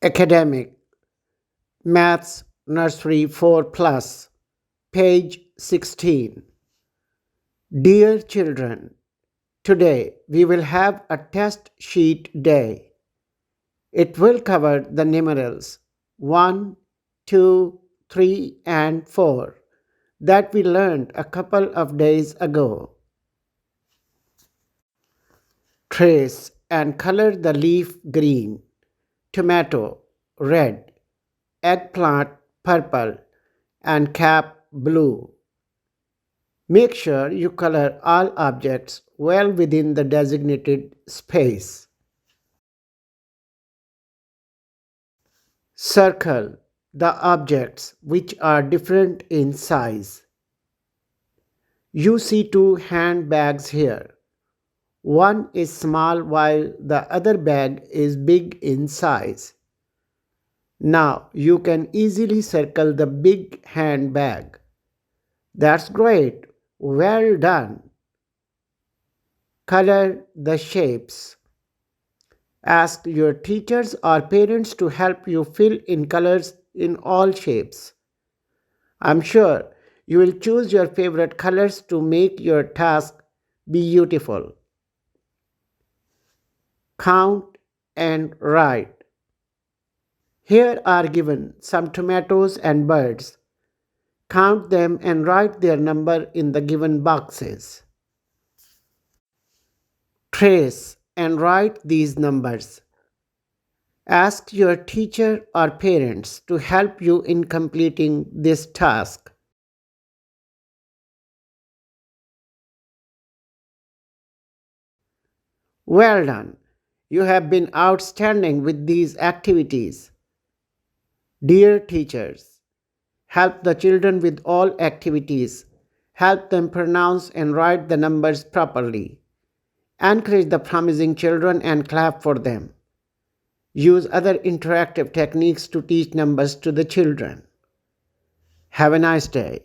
Academic Maths Nursery 4 Plus, page 16. Dear children, today we will have a test sheet day. It will cover the numerals 1, 2, 3, and 4 that we learned a couple of days ago. Trace and color the leaf green, tomato red, eggplant purple, and cap blue. Make sure you color all objects well within the designated space. Circle the objects which are different in size. You see two handbags here. One is small while the other bag is big in size. Now you can easily circle the big handbag. That's great. Well done. Color the shapes. Ask your teachers or parents to help you fill in colors in all shapes. I'm sure you will choose your favorite colors to make your task beautiful. Count and write. Here are given some tomatoes and birds. Count them and write their number in the given boxes. Trace and write these numbers. Ask your teacher or parents to help you in completing this task. Well done. You have been outstanding with these activities. Dear teachers, help the children with all activities. Help them pronounce and write the numbers properly. Encourage the promising children and clap for them. Use other interactive techniques to teach numbers to the children. Have a nice day.